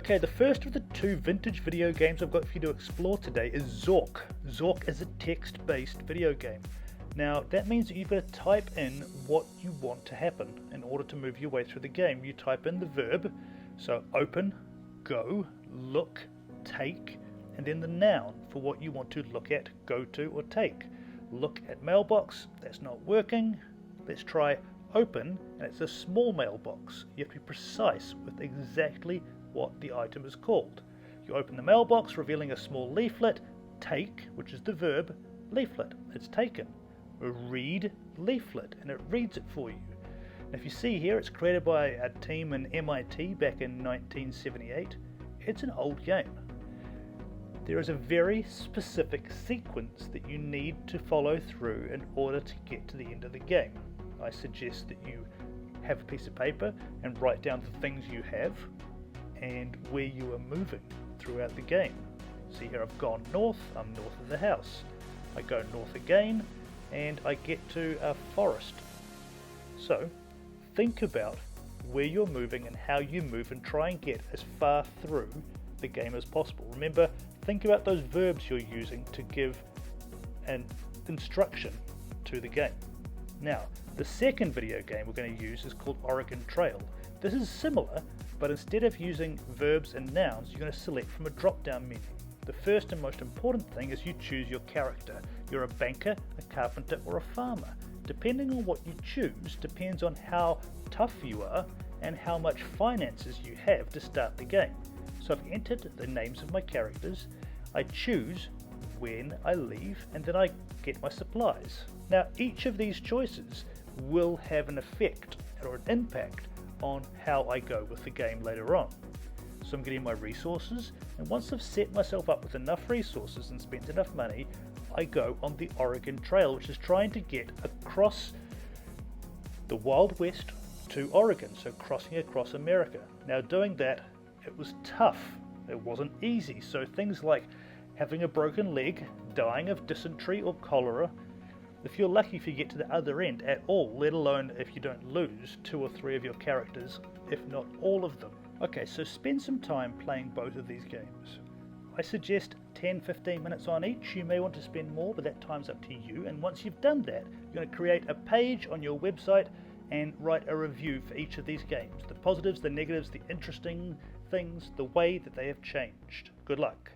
Okay, the first of the two vintage video games I've got for you to explore today is Zork. Zork is a text-based video game. Now that means that you've got to type in what you want to happen in order to move your way through the game. You type in the verb, so open, go, look, take, and then the noun for what you want to look at, go to, or take. Look at mailbox, that's not working. Let's try open, and it's a small mailbox. You have to be precise with exactly what the item is called. You open the mailbox, revealing a small leaflet. Take, which is the verb, leaflet, it's taken. Read leaflet, and it reads it for you. And if you see here, it's created by a team in MIT back in 1978. It's an old game. There is a very specific sequence that you need to follow through in order to get to the end of the game. I suggest that you have a piece of paper and write down the things you have and where you are moving throughout the game. See here, I've gone north, I'm north of the house. I go north again and I get to a forest. So think about where you're moving and how you move and try and get as far through the game as possible. Remember, think about those verbs you're using to give an instruction to the game. Now, the second video game we're going to use is called Oregon Trail. This is similar, but instead of using verbs and nouns, you're going to select from a drop-down menu. The first and most important thing is you choose your character. You're a banker, a carpenter, or a farmer. Depending on what you choose depends on how tough you are and how much finances you have to start the game. So I've entered the names of my characters, I choose when I leave, and then I get my supplies. Now each of these choices will have an effect or an impact on how I go with the game later on. So I'm getting my resources, and once I've set myself up with enough resources and spent enough money, I go on the Oregon Trail, which is trying to get across the Wild West to Oregon, so crossing across America. Now doing that, it was tough, it wasn't easy, so things like having a broken leg, dying of dysentery or cholera, if you're lucky if you get to the other end at all, let alone if you don't lose 2 or 3 of your characters, if not all of them. Okay, so spend some time playing both of these games. I suggest 10-15 minutes on each. You may want to spend more, but that time's up to you. And once you've done that, you're going to create a page on your website and write a review for each of these games. The positives, the negatives, the interesting things, the way that they have changed. Good luck.